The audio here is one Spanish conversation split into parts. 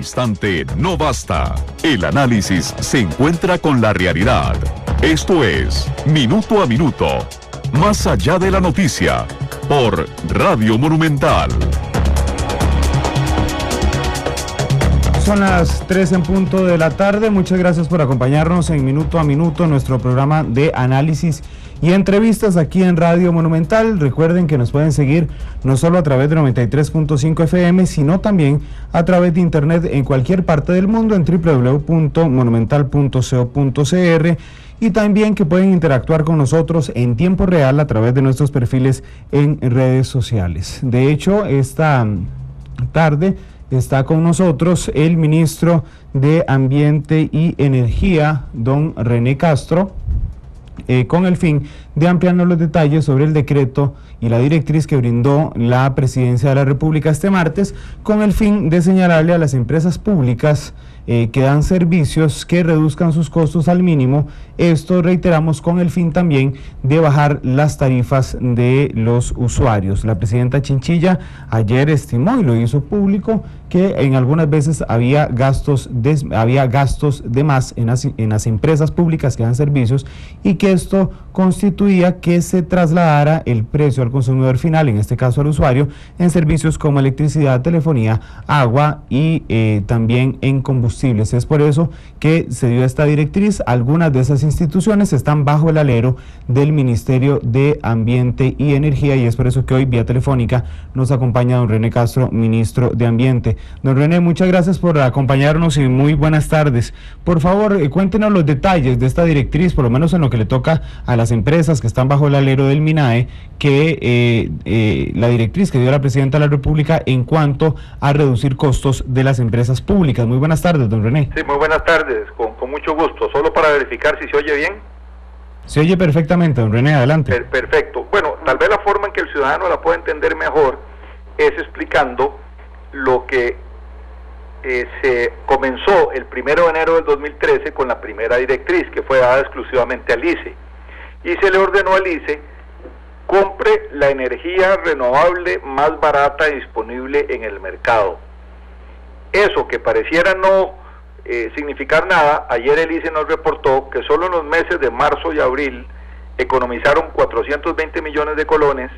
instante no basta. El análisis se encuentra con la realidad. Esto es Minuto a Minuto, más allá de la noticia, por Radio Monumental. Son las 3 en punto de la tarde. Muchas gracias por acompañarnos en Minuto a Minuto, nuestro programa de análisis y entrevistas aquí en Radio Monumental. Recuerden que nos pueden seguir no solo a través de 93.5 FM, sino también a través de internet en cualquier parte del mundo en www.monumental.co.cr, y también que pueden interactuar con nosotros en tiempo real a través de nuestros perfiles en redes sociales. De hecho, esta tarde está con nosotros el ministro de Ambiente y Energía, don René Castro, con el fin de ampliarnos los detalles sobre el decreto y la directriz que brindó la Presidencia de la República este martes, con el fin de señalarle a las empresas públicas que dan servicios que reduzcan sus costos al mínimo. Esto, reiteramos, con el fin también de bajar las tarifas de los usuarios. La presidenta Chinchilla ayer estimó, y lo hizo público, que en algunas veces había gastos de más en las empresas públicas que dan servicios, y que esto constituía que se trasladara el precio al consumidor final, en este caso al usuario, en servicios como electricidad, telefonía, agua y también en combustibles. Es por eso que se dio esta directriz. Algunas de esas instituciones están bajo el alero del Ministerio de Ambiente y Energía, y es por eso que hoy vía telefónica nos acompaña don René Castro, ministro de Ambiente. Don René, muchas gracias por acompañarnos y muy buenas tardes. Por favor, cuéntenos los detalles de esta directriz, por lo menos en lo que le toca a las empresas que están bajo el alero del MINAE, que la directriz que dio la Presidenta de la República en cuanto a reducir costos de las empresas públicas. Muy buenas tardes, don René. Sí, muy buenas tardes, con mucho gusto. Solo para verificar si se oye bien. Se oye perfectamente, don René, adelante. Perfecto. Bueno, tal vez la forma en que el ciudadano la pueda entender mejor es explicando lo que se comenzó el 1 de enero del 2013 con la primera directriz, que fue dada exclusivamente al ICE, y se le ordenó al ICE: compre la energía renovable más barata y disponible en el mercado. Eso que pareciera no significar nada, ayer el ICE nos reportó que solo en los meses de marzo y abril economizaron 420 millones de colones,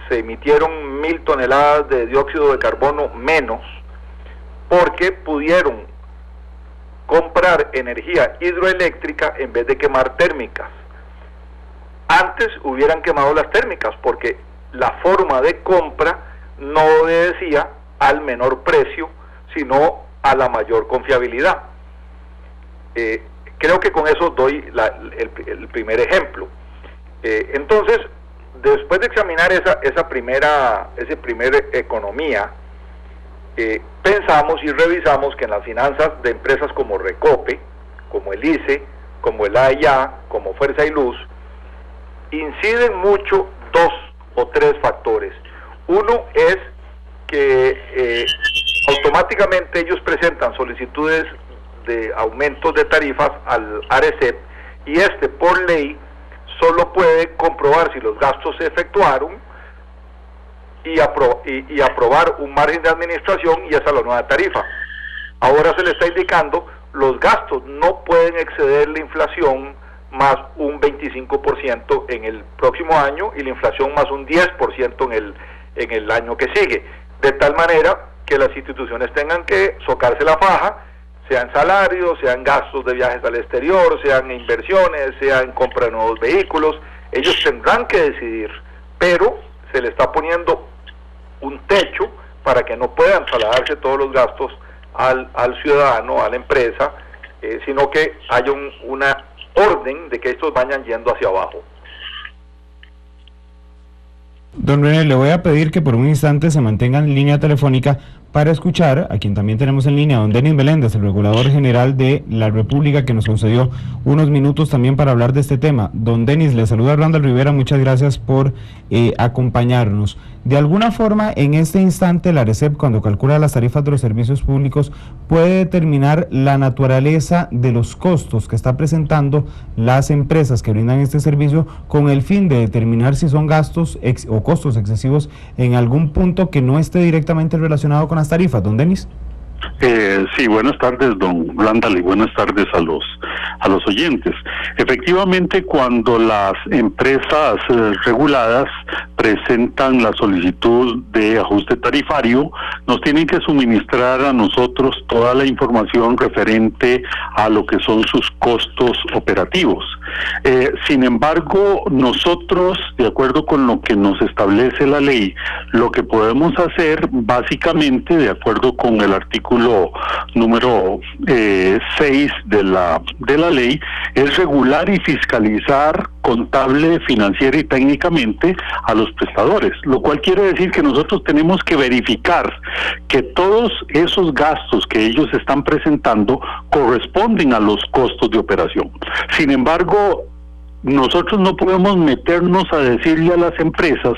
se emitieron 1.000 toneladas de dióxido de carbono menos, porque pudieron comprar energía hidroeléctrica en vez de quemar térmicas. Antes hubieran quemado las térmicas, porque la forma de compra no obedecía al menor precio, sino a la mayor confiabilidad. Creo que con eso doy el primer ejemplo. Entonces, después de examinar esa primera economía, pensamos y revisamos que en las finanzas de empresas como Recope, como el ICE, como el AIA, como Fuerza y Luz, inciden mucho 2 o 3 factores. Uno es que automáticamente ellos presentan solicitudes de aumentos de tarifas al ARECEP, y por ley solo puede comprobar si los gastos se efectuaron y aprobar un margen de administración, y esa es la nueva tarifa. Ahora se le está indicando: los gastos no pueden exceder la inflación más un 25% en el próximo año, y la inflación más un 10% en el año que sigue, de tal manera que las instituciones tengan que socarse la faja, sean salarios, sean gastos de viajes al exterior, sean inversiones, sean compra de nuevos vehículos. Ellos tendrán que decidir, pero se le está poniendo un techo para que no puedan trasladarse todos los gastos al ciudadano, a la empresa, sino que haya una orden de que estos vayan yendo hacia abajo. Don René, le voy a pedir que por un instante se mantenga en línea telefónica para escuchar a quien también tenemos en línea, don Denis Meléndez, el Regulador General de la República, que nos concedió unos minutos también para hablar de este tema. Don Denis, le saluda Randall Rivera, muchas gracias por acompañarnos. De alguna forma, en este instante, la ARECEP, cuando calcula las tarifas de los servicios públicos, puede determinar la naturaleza de los costos que está presentando las empresas que brindan este servicio, con el fin de determinar si son gastos o costos excesivos en algún punto que no esté directamente relacionado con las tarifas, don Denis. Sí, buenas tardes, don Randall, y buenas tardes a los oyentes. Efectivamente, cuando las empresas reguladas presentan la solicitud de ajuste tarifario, nos tienen que suministrar a nosotros toda la información referente a lo que son sus costos operativos. Sin embargo, nosotros, de acuerdo con lo que nos establece la ley, lo que podemos hacer, básicamente, de acuerdo con el artículo número 6 de la ley, es regular y fiscalizar contable, financiera y técnicamente a los prestadores, lo cual quiere decir que nosotros tenemos que verificar que todos esos gastos que ellos están presentando corresponden a los costos de operación. Sin embargo, nosotros no podemos meternos a decirle a las empresas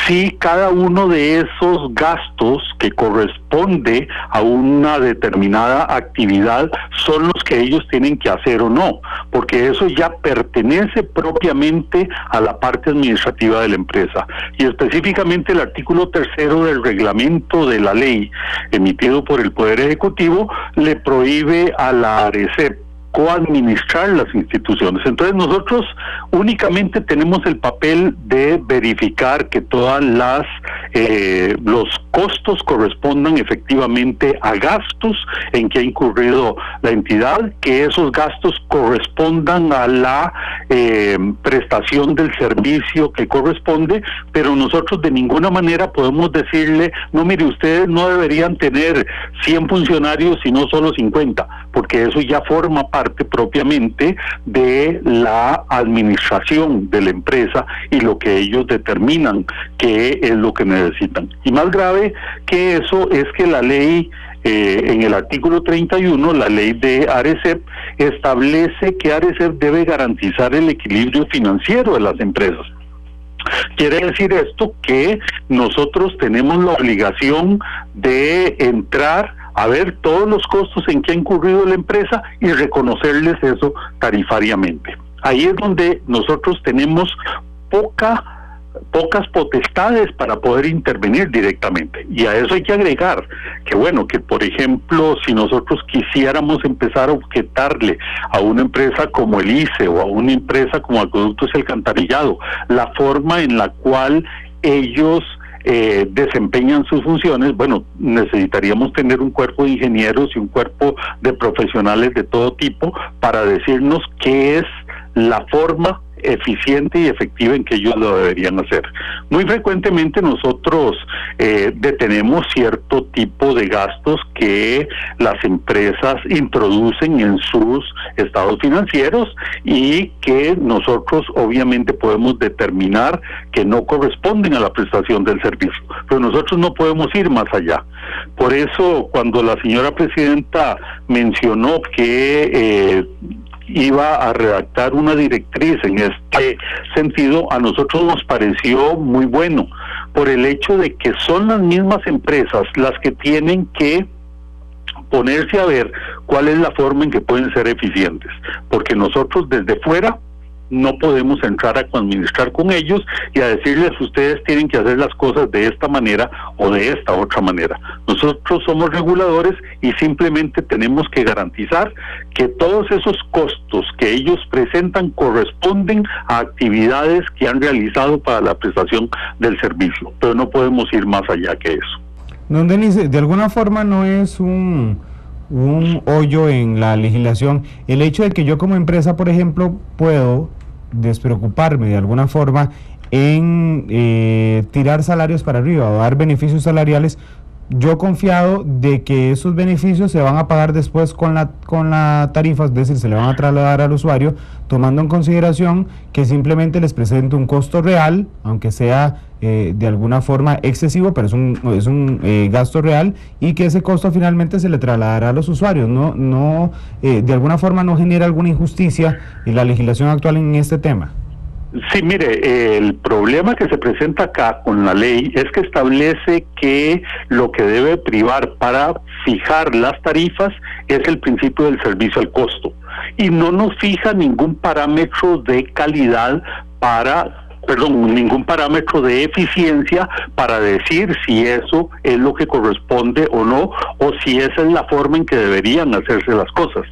si cada uno de esos gastos que corresponde a una determinada actividad son los que ellos tienen que hacer o no, porque eso ya pertenece propiamente a la parte administrativa de la empresa. Y específicamente el artículo 3 del reglamento de la ley emitido por el Poder Ejecutivo le prohíbe a la ARECEP coadministrar las instituciones. Entonces nosotros únicamente tenemos el papel de verificar que todas los costos correspondan efectivamente a gastos en que ha incurrido la entidad, que esos gastos correspondan a la prestación del servicio que corresponde, pero nosotros de ninguna manera podemos decirle, no, mire, ustedes no deberían tener 100 funcionarios sino solo 50, porque eso ya forma parte propiamente de la administración de la empresa y lo que ellos determinan que es lo que necesitan. Y más grave que eso es que la ley, en el artículo 31, la ley de ARECEP, establece que ARECEP debe garantizar el equilibrio financiero de las empresas. Quiere decir esto que nosotros tenemos la obligación de entrar a ver todos los costos en que ha incurrido la empresa y reconocerles eso tarifariamente. Ahí es donde nosotros tenemos pocas potestades para poder intervenir directamente. Y a eso hay que agregar que, bueno, que por ejemplo, si nosotros quisiéramos empezar a objetarle a una empresa como el ICE o a una empresa como Acueductos y Alcantarillado la forma en la cual ellos desempeñan sus funciones, bueno, necesitaríamos tener un cuerpo de ingenieros y un cuerpo de profesionales de todo tipo para decirnos qué es la forma eficiente y efectiva en que ellos lo deberían hacer. Muy frecuentemente nosotros detenemos cierto tipo de gastos que las empresas introducen en sus estados financieros y que nosotros obviamente podemos determinar que no corresponden a la prestación del servicio, pero nosotros no podemos ir más allá. Por eso, cuando la señora presidenta mencionó que iba a redactar una directriz en este sentido, a nosotros nos pareció muy bueno, por el hecho de que son las mismas empresas las que tienen que ponerse a ver cuál es la forma en que pueden ser eficientes, porque nosotros desde fuera no podemos entrar a administrar con ellos y a decirles, ustedes tienen que hacer las cosas de esta manera o de esta otra manera. Nosotros somos reguladores y simplemente tenemos que garantizar que todos esos costos que ellos presentan corresponden a actividades que han realizado para la prestación del servicio, pero no podemos ir más allá que eso. Don Denis, de alguna forma no es un hoyo en la legislación el hecho de que yo como empresa, por ejemplo, puedo despreocuparme de alguna forma en tirar salarios para arriba o dar beneficios salariales, yo confiado de que esos beneficios se van a pagar después con la tarifa, es decir, se le van a trasladar al usuario, tomando en consideración que simplemente les presento un costo real, aunque sea de alguna forma excesivo, pero es un gasto real, y que ese costo finalmente se le trasladará a los usuarios. No de alguna forma no genera alguna injusticia en la legislación actual en este tema. Sí, mire, el problema que se presenta acá con la ley es que establece que lo que debe privar para fijar las tarifas es el principio del servicio al costo y no nos fija ningún parámetro de calidad para ningún parámetro de eficiencia para decir si eso es lo que corresponde o no, o si esa es la forma en que deberían hacerse las cosas.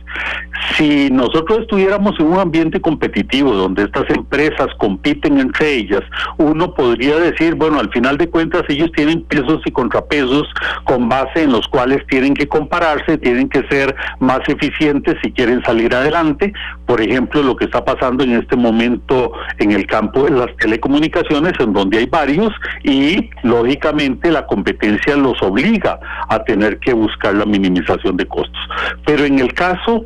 Si nosotros estuviéramos en un ambiente competitivo donde estas empresas compiten entre ellas, uno podría decir, bueno, al final de cuentas ellos tienen pesos y contrapesos con base en los cuales tienen que compararse, tienen que ser más eficientes si quieren salir adelante. Por ejemplo, lo que está pasando en este momento en el campo de las telecomunicaciones, en donde hay varios, y lógicamente la competencia los obliga a tener que buscar la minimización de costos. Pero en el caso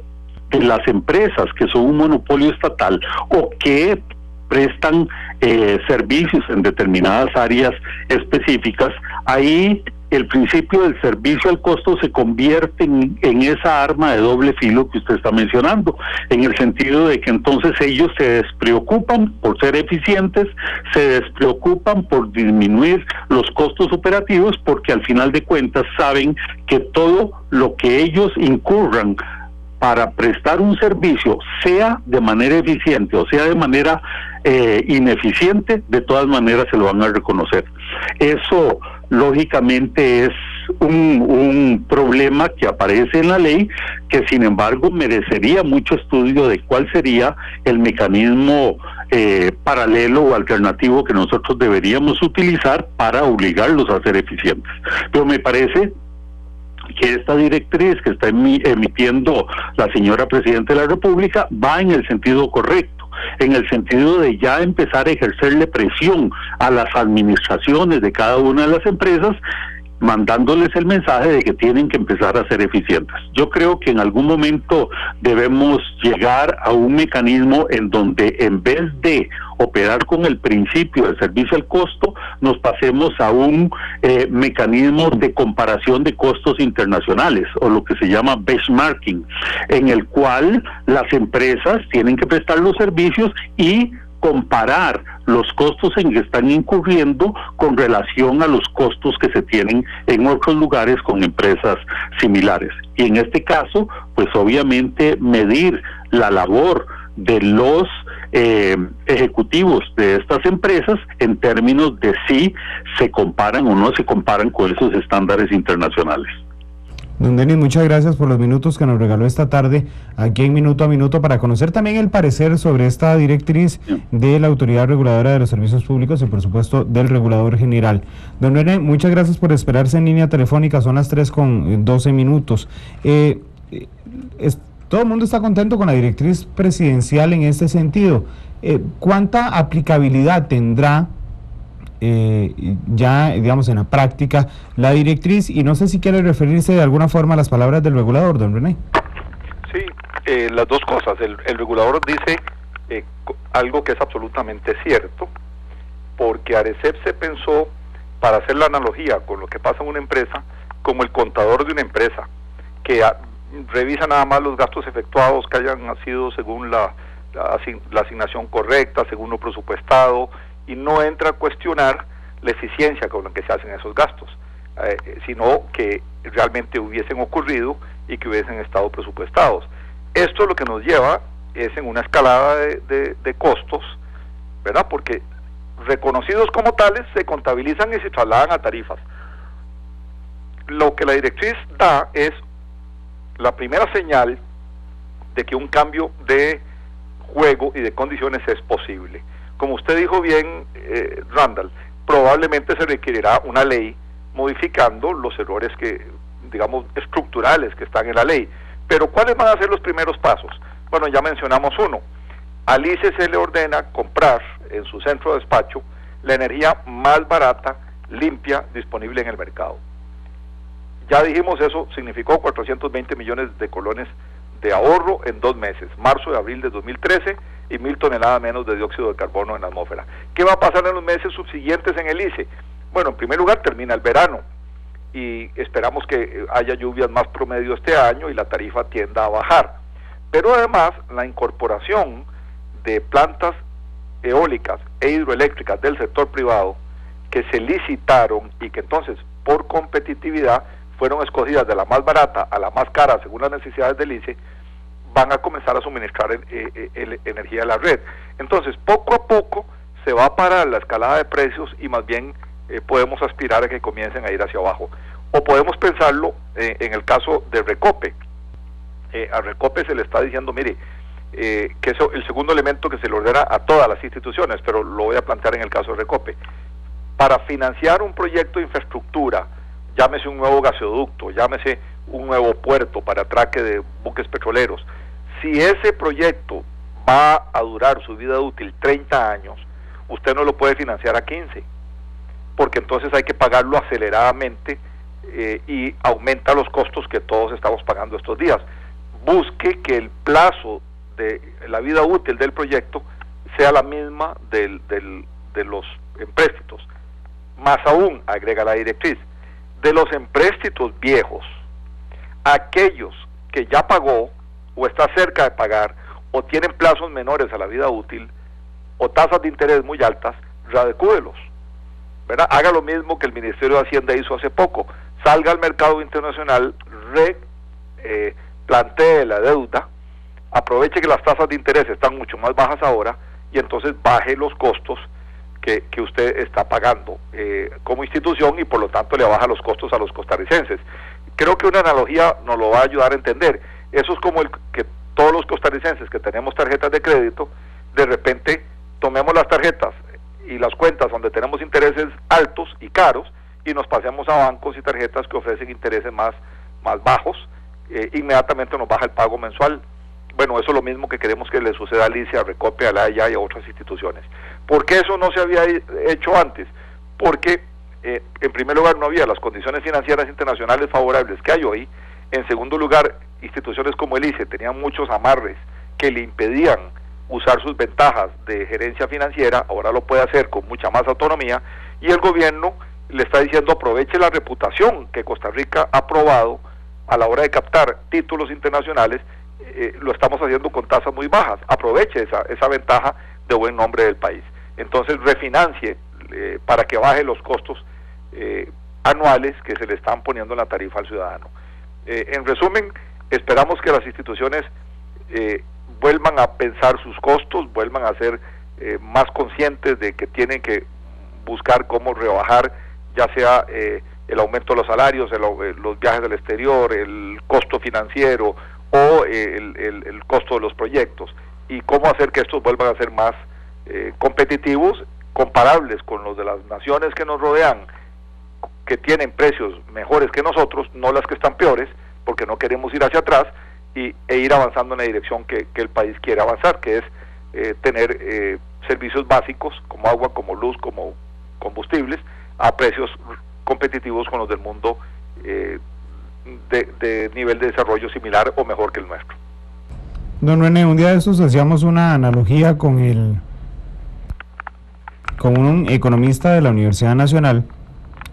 de las empresas que son un monopolio estatal o que prestan servicios en determinadas áreas específicas, ahí el principio del servicio al costo se convierte en esa arma de doble filo que usted está mencionando, en el sentido de que entonces ellos se despreocupan por ser eficientes, se despreocupan por disminuir los costos operativos, porque al final de cuentas saben que todo lo que ellos incurran para prestar un servicio, sea de manera eficiente o sea de manera ineficiente, de todas maneras se lo van a reconocer. Eso lógicamente es un problema que aparece en la ley, que sin embargo merecería mucho estudio de cuál sería el mecanismo paralelo o alternativo que nosotros deberíamos utilizar para obligarlos a ser eficientes. Pero me parece que esta directriz que está emitiendo la señora Presidenta de la República va en el sentido correcto, en el sentido de ya empezar a ejercerle presión a las administraciones de cada una de las empresas, mandándoles el mensaje de que tienen que empezar a ser eficientes. Yo creo que en algún momento debemos llegar a un mecanismo en donde, en vez de operar con el principio del servicio al costo, nos pasemos a un mecanismo de comparación de costos internacionales, o lo que se llama benchmarking, en el cual las empresas tienen que prestar los servicios y comparar los costos en que están incurriendo con relación a los costos que se tienen en otros lugares con empresas similares. Y en este caso, pues obviamente medir la labor de los ejecutivos de estas empresas en términos de si se comparan o no se comparan con esos estándares internacionales. Don Denis, muchas gracias por los minutos que nos regaló esta tarde aquí en Minuto a Minuto para conocer también el parecer sobre esta directriz de la Autoridad Reguladora de los Servicios Públicos y por supuesto del Regulador General. Don René, muchas gracias por esperarse en línea telefónica, son las 3:12. Todo el mundo está contento con la directriz presidencial en este sentido. ¿Cuánta aplicabilidad tendrá ya, digamos, en la práctica la directriz? Y no sé si quiere referirse de alguna forma a las palabras del regulador, don René. Sí, las dos cosas. El regulador dice algo que es absolutamente cierto, porque Arecep se pensó, para hacer la analogía con lo que pasa en una empresa, como el contador de una empresa, que revisa nada más los gastos efectuados que hayan sido según la asignación correcta, según lo presupuestado, y no entra a cuestionar la eficiencia con la que se hacen esos gastos, sino que realmente hubiesen ocurrido y que hubiesen estado presupuestados. Esto lo que nos lleva es en una escalada de costos, ¿verdad? Porque reconocidos como tales se contabilizan y se trasladan a tarifas. Lo que la directriz da es la primera señal de que un cambio de juego y de condiciones es posible. Como usted dijo bien, Randall, probablemente se requerirá una ley modificando los errores que, digamos, estructurales que están en la ley. Pero ¿cuáles van a ser los primeros pasos? Bueno, ya mencionamos uno. Al ICE se le ordena comprar en su centro de despacho la energía más barata, limpia, disponible en el mercado. Ya dijimos, eso significó 420 millones de colones de ahorro en 2 meses, marzo y abril de 2013, y 1.000 toneladas menos de dióxido de carbono en la atmósfera. ¿Qué va a pasar en los meses subsiguientes en el ICE? Bueno, en primer lugar termina el verano y esperamos que haya lluvias más promedio este año y la tarifa tienda a bajar. Pero además la incorporación de plantas eólicas e hidroeléctricas del sector privado que se licitaron y que entonces por competitividad fueron escogidas de la más barata a la más cara según las necesidades del ICE, van a comenzar a suministrar energía a la red. Entonces, poco a poco se va para la escalada de precios y más bien podemos aspirar a que comiencen a ir hacia abajo. O podemos pensarlo en el caso de Recope. A Recope se le está diciendo, mire, que eso el segundo elemento que se le ordena a todas las instituciones, pero lo voy a plantear en el caso de Recope. Para financiar un proyecto de infraestructura, llámese un nuevo gasoducto, llámese un nuevo puerto para atraque de buques petroleros, si ese proyecto va a durar su vida útil 30 años, usted no lo puede financiar a 15, porque entonces hay que pagarlo aceleradamente y aumenta los costos que todos estamos pagando estos días. Busque que el plazo de la vida útil del proyecto sea la misma de los empréstitos. Más aún, agrega la directriz, de los empréstitos viejos, aquellos que ya pagó o está cerca de pagar o tienen plazos menores a la vida útil o tasas de interés muy altas, readecúdelos, ¿verdad? Haga lo mismo que el Ministerio de Hacienda hizo hace poco, salga al mercado internacional, plantee la deuda, aproveche que las tasas de interés están mucho más bajas ahora y entonces baje los costos que usted está pagando como institución y por lo tanto le baja los costos a los costarricenses. Creo que una analogía nos lo va a ayudar a entender. Eso es como el que todos los costarricenses que tenemos tarjetas de crédito, de repente tomemos las tarjetas y las cuentas donde tenemos intereses altos y caros y nos pasemos a bancos y tarjetas que ofrecen intereses más bajos, inmediatamente nos baja el pago mensual. Bueno, eso es lo mismo que queremos que le suceda a Alicia, a Recope, a la AYA y a otras instituciones. ¿Por qué eso no se había hecho antes? Porque, en primer lugar, no había las condiciones financieras internacionales favorables que hay hoy. En segundo lugar, instituciones como el ICE tenían muchos amarres que le impedían usar sus ventajas de gerencia financiera, ahora lo puede hacer con mucha más autonomía, y el gobierno le está diciendo aproveche la reputación que Costa Rica ha probado a la hora de captar títulos internacionales, lo estamos haciendo con tasas muy bajas, aproveche esa ventaja de buen nombre del país. Entonces refinancie para que baje los costos anuales que se le están poniendo en la tarifa al ciudadano. En resumen, esperamos que las instituciones vuelvan a pensar sus costos, vuelvan a ser más conscientes de que tienen que buscar cómo rebajar, ya sea el aumento de los salarios, los viajes al exterior, el costo financiero o el costo de los proyectos, y cómo hacer que estos vuelvan a ser más competitivos, comparables con los de las naciones que nos rodean, que tienen precios mejores que nosotros, no las que están peores, porque no queremos ir hacia atrás e ir avanzando en la dirección que el país quiere avanzar, que es tener servicios básicos como agua, como luz, como combustibles, a precios competitivos con los del mundo de nivel de desarrollo similar o mejor que el nuestro. Don René, un día de estos hacíamos una analogía con un economista de la Universidad Nacional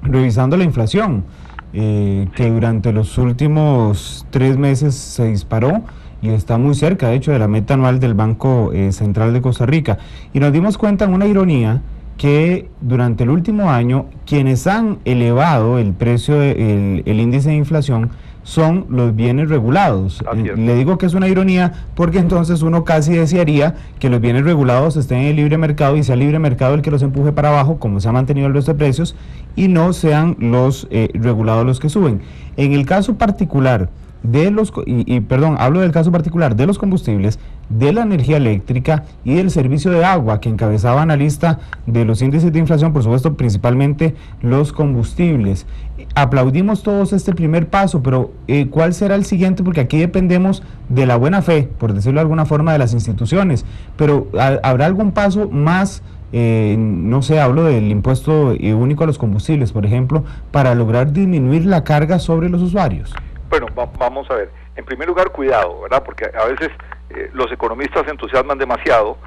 revisando la inflación, que durante los últimos 3 meses se disparó y está muy cerca, de hecho, de la meta anual del Banco Central de Costa Rica. Y nos dimos cuenta en una ironía que durante el último año quienes han elevado el precio, el índice de inflación, son los bienes regulados. Le digo que es una ironía porque entonces uno casi desearía que los bienes regulados estén en el libre mercado y sea el libre mercado el que los empuje para abajo, como se ha mantenido el resto de precios, y no sean los regulados los que suben. En el caso particular de los, hablo del caso particular de los combustibles, de la energía eléctrica y del servicio de agua, que encabezaban la lista de los índices de inflación, por supuesto, principalmente los combustibles. Aplaudimos todos este primer paso, pero ¿cuál será el siguiente? Porque aquí dependemos de la buena fe, por decirlo de alguna forma, de las instituciones, pero ¿habrá algún paso más? No sé, hablo del impuesto único a los combustibles, por ejemplo, para lograr disminuir la carga sobre los usuarios. Bueno, vamos a ver. En primer lugar, cuidado, ¿verdad? Porque a veces los economistas se entusiasman demasiado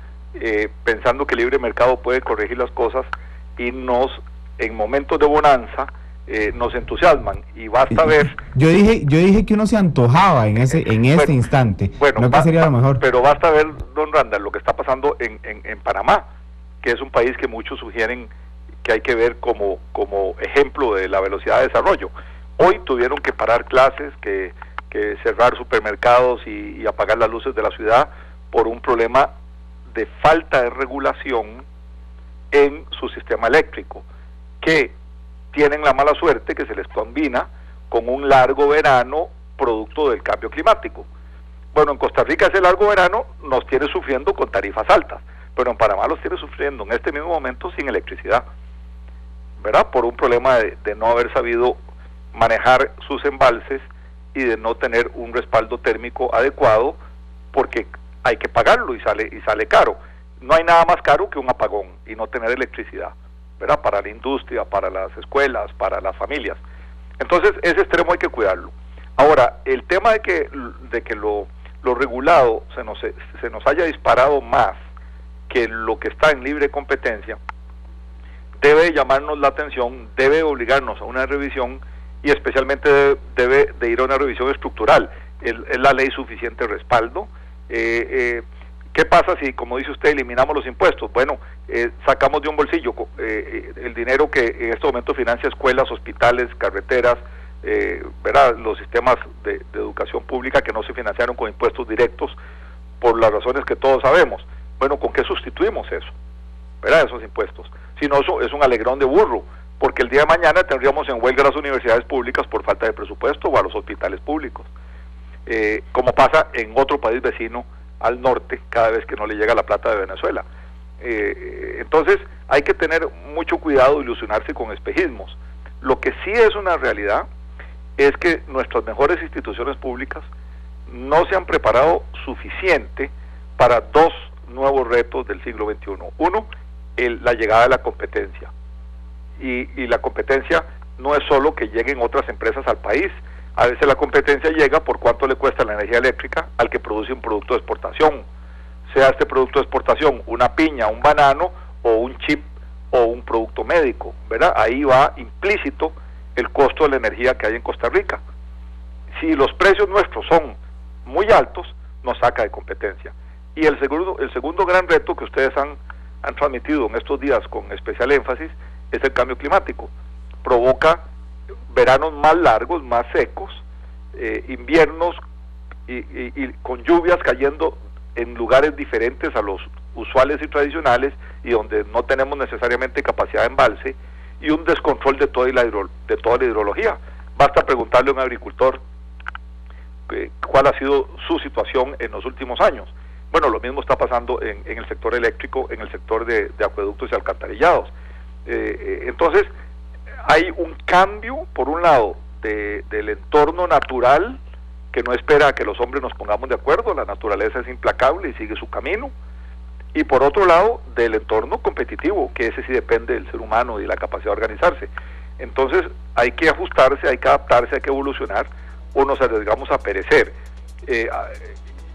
pensando que el libre mercado puede corregir las cosas y en momentos de bonanza, nos entusiasman y basta ver. Yo dije que uno se antojaba en este instante. Bueno, no que sería lo mejor. Pero basta ver, don Randall, lo que está pasando en Panamá, que es un país que muchos sugieren que hay que ver como ejemplo de la velocidad de desarrollo. Hoy tuvieron que parar clases, que cerrar supermercados y apagar las luces de la ciudad por un problema de falta de regulación en su sistema eléctrico, que tienen la mala suerte que se les combina con un largo verano producto del cambio climático. Bueno, en Costa Rica ese largo verano nos tiene sufriendo con tarifas altas, pero en Panamá los tiene sufriendo en este mismo momento sin electricidad, ¿verdad? Por un problema de no haber sabido manejar sus embalses y de no tener un respaldo térmico adecuado, porque hay que pagarlo y sale caro. No hay nada más caro que un apagón y no tener electricidad, ¿verdad? Para la industria, para las escuelas, para las familias. Entonces, ese extremo hay que cuidarlo. Ahora, el tema de que lo regulado se nos haya disparado más que lo que está en libre competencia, debe llamarnos la atención, debe obligarnos a una revisión y especialmente debe de ir a una revisión estructural. ¿Es la ley suficiente respaldo? ¿Qué pasa si, como dice usted, eliminamos los impuestos? Bueno, sacamos de un bolsillo el dinero que en este momento financia escuelas, hospitales, carreteras, ¿verdad? Los sistemas de educación pública que no se financiaron con impuestos directos por las razones que todos sabemos. Bueno, ¿con qué sustituimos eso? ¿Verdad? Esos impuestos. Si no, eso es un alegrón de burro, porque el día de mañana tendríamos en huelga a las universidades públicas por falta de presupuesto o a los hospitales públicos, como pasa en otro país vecino al norte cada vez que no le llega la plata de Venezuela. Entonces hay que tener mucho cuidado de ilusionarse con espejismos. Lo que sí es una realidad es que nuestras mejores instituciones públicas no se han preparado suficiente para dos nuevos retos del siglo XXI. Uno, la llegada de la competencia. Y la competencia no es solo que lleguen otras empresas al país. A veces la competencia llega por cuánto le cuesta la energía eléctrica al que produce un producto de exportación, sea este producto de exportación una piña, un banano o un chip o un producto médico, ¿verdad? Ahí va implícito el costo de la energía que hay en Costa Rica. Si los precios nuestros son muy altos, nos saca de competencia. Y el segundo gran reto que ustedes han transmitido en estos días con especial énfasis es el cambio climático. Provoca veranos más largos, más secos, inviernos y con lluvias cayendo en lugares diferentes a los usuales y tradicionales y donde no tenemos necesariamente capacidad de embalse y un descontrol de toda la hidrología. Basta preguntarle a un agricultor cuál ha sido su situación en los últimos años. Bueno, lo mismo está pasando en el sector eléctrico, en el sector de acueductos y alcantarillados. Entonces, hay un cambio, por un lado, del entorno natural, que no espera a que los hombres nos pongamos de acuerdo, la naturaleza es implacable y sigue su camino, y por otro lado, del entorno competitivo, que ese sí depende del ser humano y de la capacidad de organizarse. Entonces, hay que ajustarse, hay que adaptarse, hay que evolucionar, o nos arriesgamos a perecer,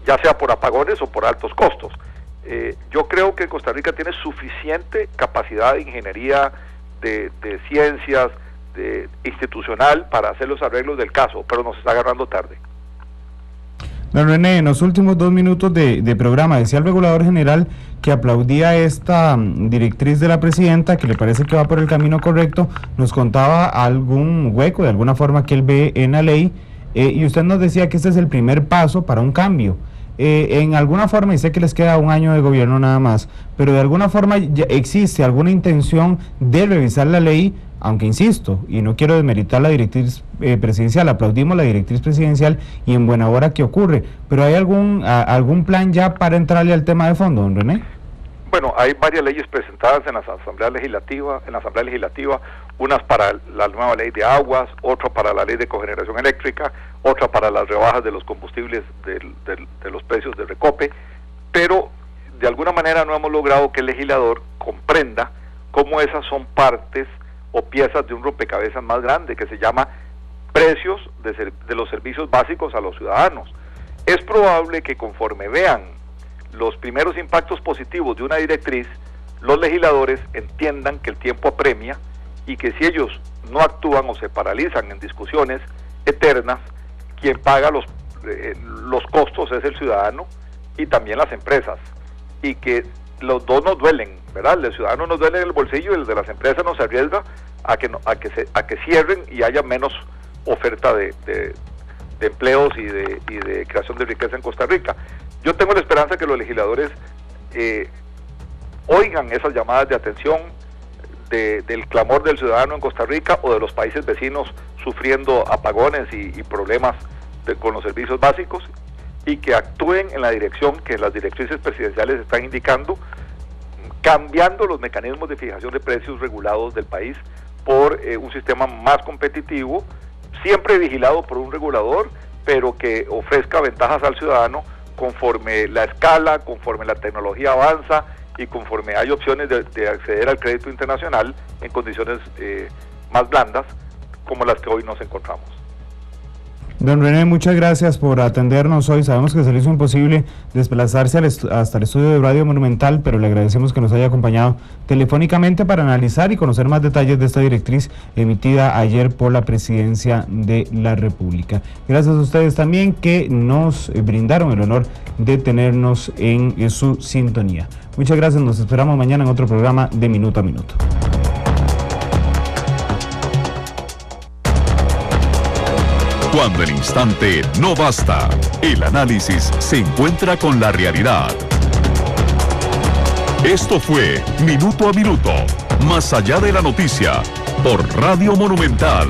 ya sea por apagones o por altos costos. Yo creo que Costa Rica tiene suficiente capacidad de ingeniería, de ciencias, institucional para hacer los arreglos del caso, pero nos está agarrando tarde. Don René, en los últimos 2 minutos de programa, decía el regulador general que aplaudía esta directriz de la presidenta, que le parece que va por el camino correcto, nos contaba algún hueco de alguna forma que él ve en la ley, y usted nos decía que este es el primer paso para un cambio. En alguna forma, y sé que les queda 1 año de gobierno nada más, pero de alguna forma ya existe alguna intención de revisar la ley, aunque insisto, y no quiero desmeritar la directriz presidencial, aplaudimos la directriz presidencial y en buena hora que ocurre, pero ¿hay algún plan ya para entrarle al tema de fondo, don René? Bueno, hay varias leyes presentadas en la Asamblea Legislativa, unas para la nueva ley de aguas, otra para la ley de cogeneración eléctrica, otra para las rebajas de los combustibles de los precios de recope, pero de alguna manera no hemos logrado que el legislador comprenda cómo esas son partes o piezas de un rompecabezas más grande que se llama precios de los servicios básicos a los ciudadanos. Es probable que conforme vean los primeros impactos positivos de una directriz, los legisladores entiendan que el tiempo apremia y que si ellos no actúan o se paralizan en discusiones eternas, quien paga los costos es el ciudadano y también las empresas, y que los dos nos duelen, ¿verdad? El ciudadano nos duele en el bolsillo y el de las empresas nos arriesga a que cierren y haya menos oferta de empleos y de creación de riqueza en Costa Rica. Yo tengo la esperanza que los legisladores oigan esas llamadas de atención del clamor del ciudadano en Costa Rica o de los países vecinos sufriendo apagones y problemas con los servicios básicos, y que actúen en la dirección que las directrices presidenciales están indicando, cambiando los mecanismos de fijación de precios regulados del país por un sistema más competitivo, siempre vigilado por un regulador, pero que ofrezca ventajas al ciudadano conforme la escala, conforme la tecnología avanza y conforme hay opciones de acceder al crédito internacional en condiciones más blandas como las que hoy nos encontramos. Don René, muchas gracias por atendernos hoy. Sabemos que se le hizo imposible desplazarse hasta el estudio de Radio Monumental, pero le agradecemos que nos haya acompañado telefónicamente para analizar y conocer más detalles de esta directriz emitida ayer por la Presidencia de la República. Gracias a ustedes también que nos brindaron el honor de tenernos en su sintonía. Muchas gracias, nos esperamos mañana en otro programa de Minuto a Minuto. Cuando el instante no basta, el análisis se encuentra con la realidad. Esto fue Minuto a Minuto, más allá de la noticia, por Radio Monumental.